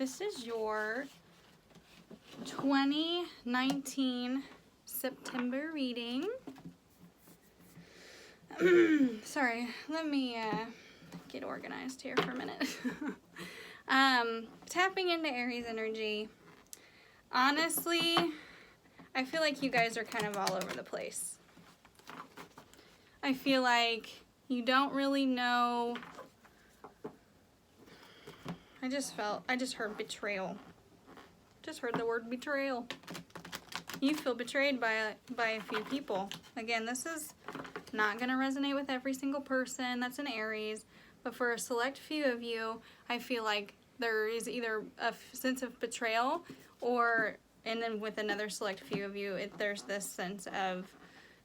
This is your 2019 September reading. Sorry, let me get organized here for a minute. Tapping into Aries energy. Honestly, I feel like you guys are kind of all over the place. I feel like you don't really know. I just heard betrayal. Just heard the word betrayal. You feel betrayed by a few people. Again, this is not going to resonate with every single person that's an Aries, but for a select few of you, I feel like there is either a sense of betrayal and then with another select few of you, there's this sense of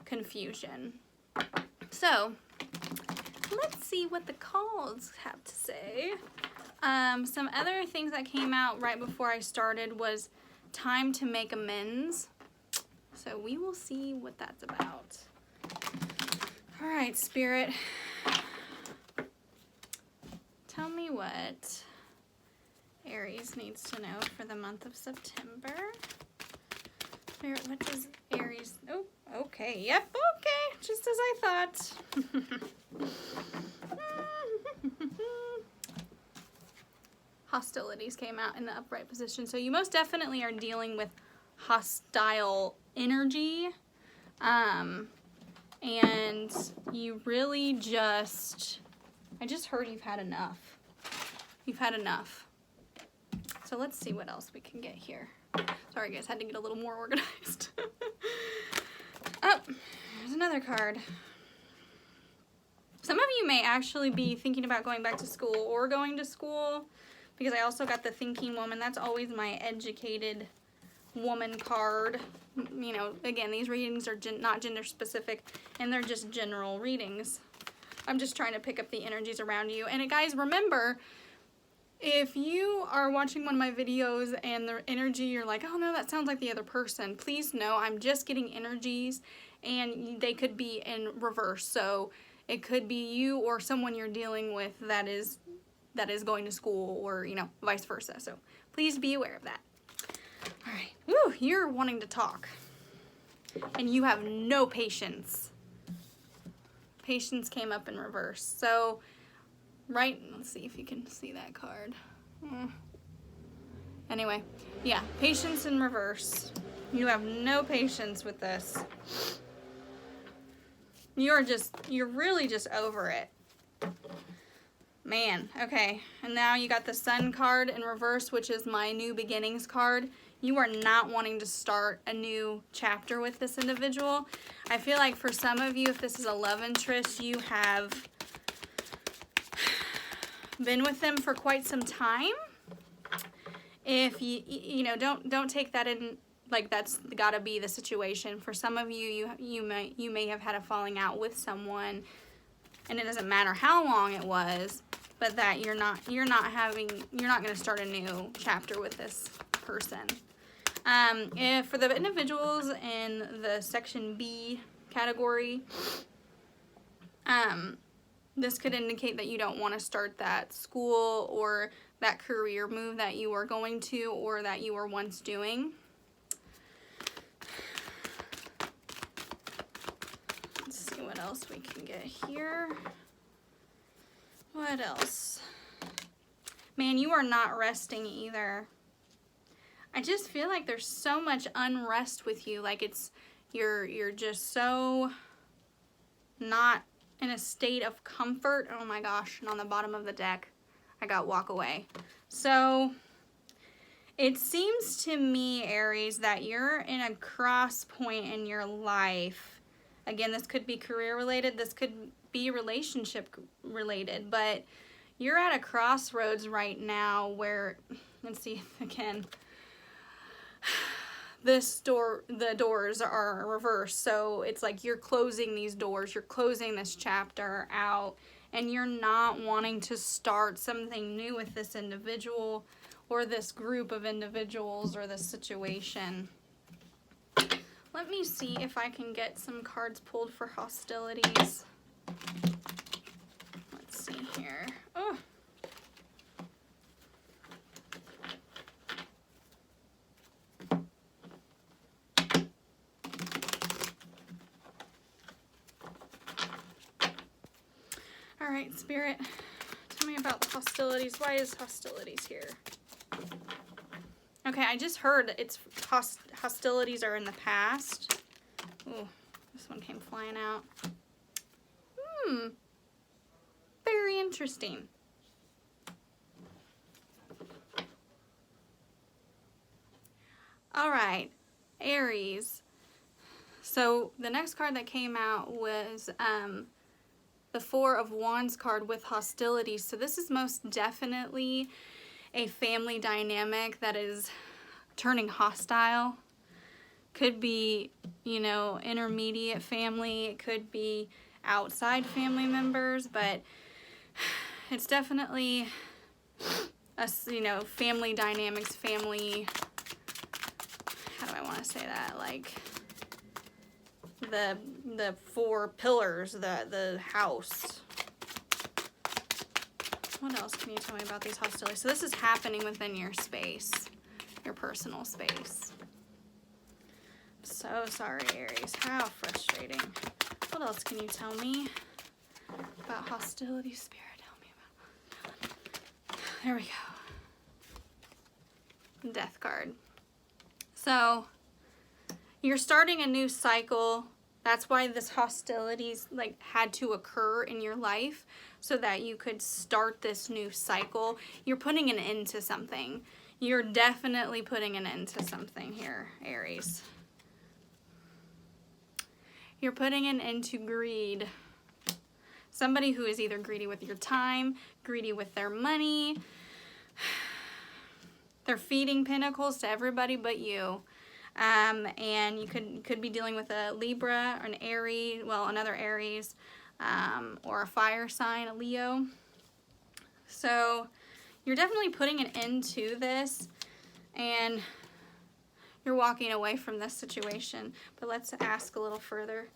confusion. So, let's see what the cards have to say. Some other things that came out right before I started was time to make amends. So we will see what that's about. All right, Spirit. Tell me what Aries needs to know for the month of September. Spirit, what does Aries... Oh, okay. Yep, okay. Just as I thought. Hostilities came out in the upright position. So you most definitely are dealing with hostile energy. And you really just... I just heard you've had enough. You've had enough. So let's see what else we can get here. Sorry guys, had to get a little more organized. Oh, there's another card. Some of you may actually be thinking about going back to school or going to school, because I also got the thinking woman. That's always my educated woman card. You know, again, these readings are not gender specific, and they're just general readings. I'm just trying to pick up the energies around you. And guys, remember, if you are watching one of my videos and the energy, you're like, oh no, that sounds like the other person, please know I'm just getting energies, and they could be in reverse. So it could be you or someone you're dealing with that is going to school, or, you know, vice versa. So please be aware of that. All right. Woo, you're wanting to talk. And you have no patience. Patience came up in reverse. So, let's see if you can see that card. Anyway, yeah, patience in reverse. You have no patience with this. You're really just over it. Man, okay. And now you got the Sun card in reverse, which is my new beginnings card. You are not wanting to start a new chapter with this individual. I feel like for some of you, if this is a love interest, you have been with them for quite some time. If you know, don't take that in like that's gotta be the situation. For some of you, you may have had a falling out with someone, and it doesn't matter how long it was, but that you're not going to start a new chapter with this person. If for the individuals in the section B category, this could indicate that you don't want to start that school or that career move that you were going to or that you were once doing. Let's see what else we can get here. What else? Man, you are not resting either. I just feel like there's so much unrest with you. Like you're just so not in a state of comfort. Oh my gosh, and on the bottom of the deck, I got walk away. So it seems to me, Aries, that you're in a cross point in your life. Again, this could be career related, this could be relationship related, but you're at a crossroads right now where, let's see again, the doors are reversed. So it's like you're closing these doors, you're closing this chapter out, and you're not wanting to start something new with this individual or this group of individuals or this situation. Let me see if I can get some cards pulled for hostilities. Let's see here. Oh. Spirit, tell me about the hostilities. Why is hostilities here? Okay, I just heard it's hostilities are in the past. Ooh, this one came flying out. Very interesting. All right, Aries. So the next card that came out was the Four of Wands card with hostilities. So this is most definitely a family dynamic that is turning hostile. Could be, you know, intermediate family. It could be outside family members, but it's definitely a, you know, family dynamics, family, how do I want to say that? Like the four pillars, the house. What else can you tell me about these hostilities? So this is happening within your space, your personal space. So sorry, Aries. How frustrating. What else can you tell me about hostility? Spirit, tell me about. There we go. Death card. So you're starting a new cycle. That's why this hostilities like had to occur in your life, so that you could start this new cycle. You're putting an end to something. You're definitely putting an end to something here, Aries. You're putting an end to greed. Somebody who is either greedy with your time, greedy with their money. They're feeding pentacles to everybody but you. And you could be dealing with a Libra or an Aries, well, another Aries, or a fire sign, a Leo. So you're definitely putting an end to this, and you're walking away from this situation. But let's ask a little further.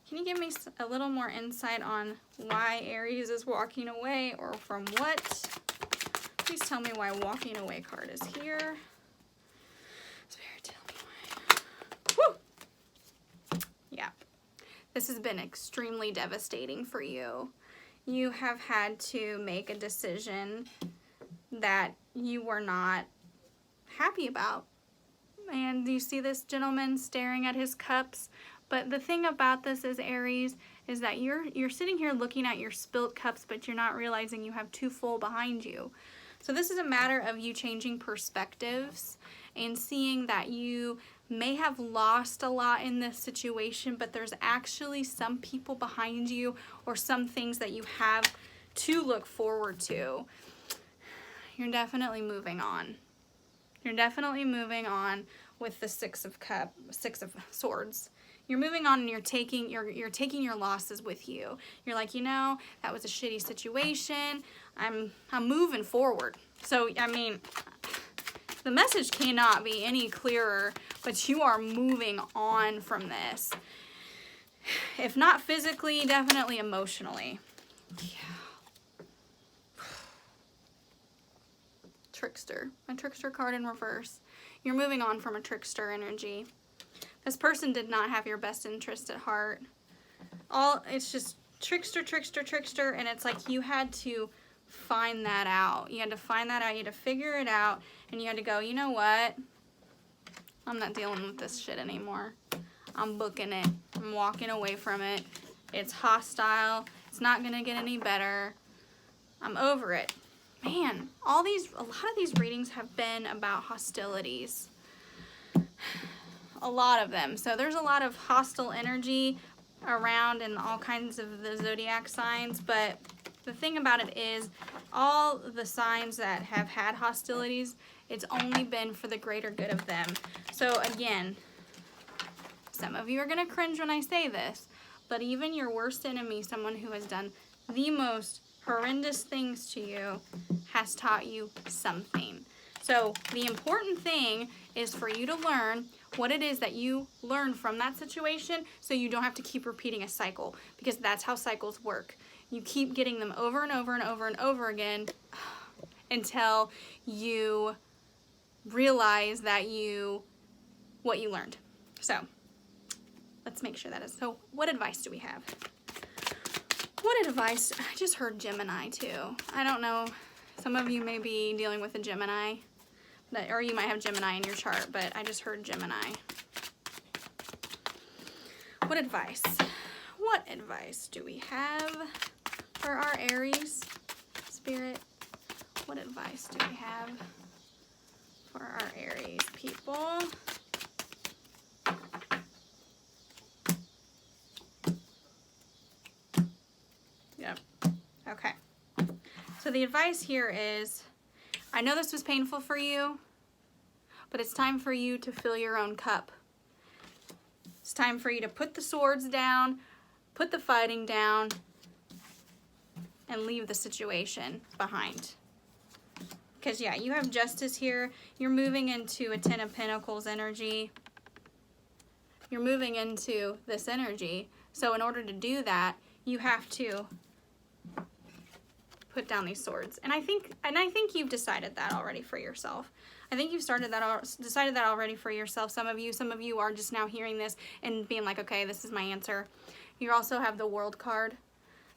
Can you give me a little more insight on why Aries is walking away, or from what? Please tell me why walking away card is here. Spirit, tell me why. Woo! Yeah. This has been extremely devastating for you. You have had to make a decision that you were not happy about. And you see this gentleman staring at his cups. But the thing about this is, Aries, is that you're sitting here looking at your spilt cups, but you're not realizing you have two full behind you. So this is a matter of you changing perspectives and seeing that you may have lost a lot in this situation, but there's actually some people behind you, or some things that you have to look forward to. You're definitely moving on. You're definitely moving on with the Six of Swords. You're moving on, and you're taking your losses with you. You're like, you know, that was a shitty situation. I'm moving forward. So, I mean, the message cannot be any clearer, but you are moving on from this. If not physically, definitely emotionally. Yeah. Trickster. A trickster card in reverse. You're moving on from a trickster energy. This person did not have your best interest at heart. It's just trickster, trickster, trickster, and it's like you had to find that out. You had to find that out. You had to figure it out, and you had to go, you know what? I'm not dealing with this shit anymore. I'm booking it. I'm walking away from it. It's hostile. It's not gonna get any better. I'm over it. Man, a lot of these readings have been about hostilities. A lot of them. So there's a lot of hostile energy around in all kinds of the zodiac signs, but the thing about it is, all the signs that have had hostilities, it's only been for the greater good of them. So again, some of you are going to cringe when I say this, but even your worst enemy, someone who has done the most horrendous things to you, has taught you something. So the important thing is for you to learn what it is that you learn from that situation, so you don't have to keep repeating a cycle, because that's how cycles work. You keep getting them over and over and over and over again until you realize that what you learned. So let's make sure that is. So what advice do we have? What advice? I just heard Gemini too. I don't know. Some of you may be dealing with a Gemini, or you might have Gemini in your chart, but I just heard Gemini. What advice? What advice do we have for our Aries spirit? What advice do we have for our Aries people? Yep. Okay. So the advice here is, I know this was painful for you, but it's time for you to fill your own cup. It's time for you to put the swords down, put the fighting down, and leave the situation behind. Because yeah, you have Justice here. You're moving into a Ten of Pentacles energy. You're moving into this energy. So in order to do that, you have to put down these swords. And I think you've decided that already for yourself. I think you've decided that already for yourself. Some of you are just now hearing this and being like, okay, this is my answer. You also have the World card.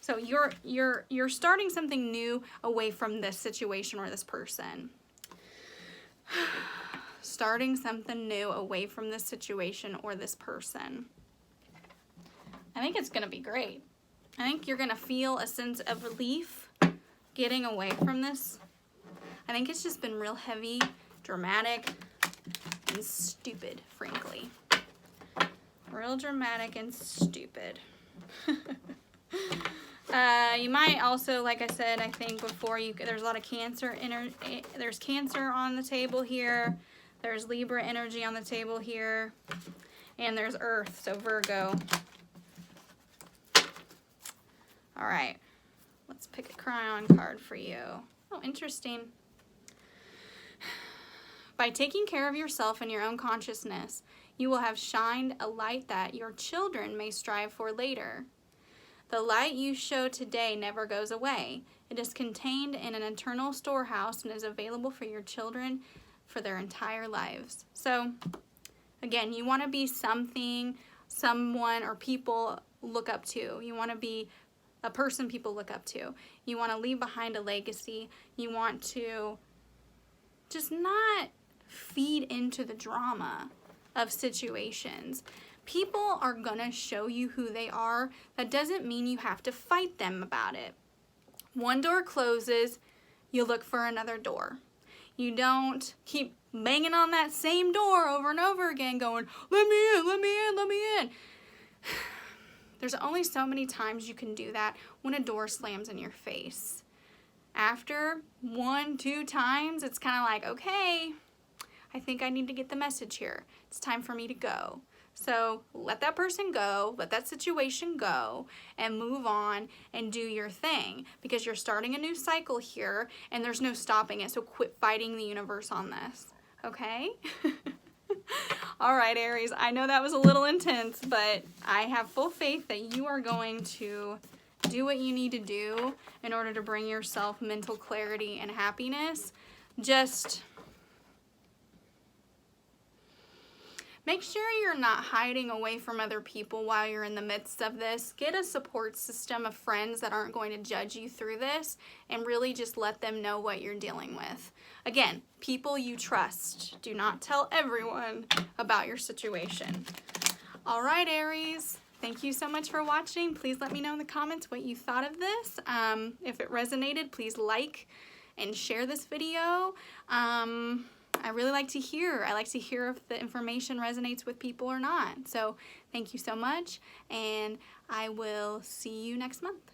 So you're starting something new away from this situation or this person. Starting something new away from this situation or this person. I think it's going to be great. I think you're going to feel a sense of relief getting away from this. I think it's just been real heavy, dramatic, and stupid, frankly. Real dramatic and stupid. You might also, like I said, I think before, there's a lot of Cancer there's Cancer on the table here. There's Libra energy on the table here. And there's Earth, so Virgo. All right. Let's pick a Cryon card for you. Oh, interesting. By taking care of yourself and your own consciousness, you will have shined a light that your children may strive for later. The light you show today never goes away. It is contained in an eternal storehouse and is available for your children for their entire lives. So, again, you want to be something, someone, or people look up to. You want to be a person people look up to. You want to leave behind a legacy. You want to just not feed into the drama of situations. People are gonna show you who they are. That doesn't mean you have to fight them about it. One door closes, you look for another door. You don't keep banging on that same door over and over again going, let me in, let me in, let me in. There's only so many times you can do that when a door slams in your face. After 1, 2 times, it's kind of like, okay, I think I need to get the message here. It's time for me to go. So let that person go, let that situation go, and move on and do your thing, because you're starting a new cycle here and there's no stopping it. So quit fighting the universe on this, okay? All right, Aries, I know that was a little intense, but I have full faith that you are going to do what you need to do in order to bring yourself mental clarity and happiness. Just make sure you're not hiding away from other people while you're in the midst of this. Get a support system of friends that aren't going to judge you through this, and really just let them know what you're dealing with. Again, people you trust. Do not tell everyone about your situation. All right, Aries. Thank you so much for watching. Please let me know in the comments what you thought of this. If it resonated, please like and share this video. I really like to hear. I like to hear if the information resonates with people or not. So thank you so much, and I will see you next month.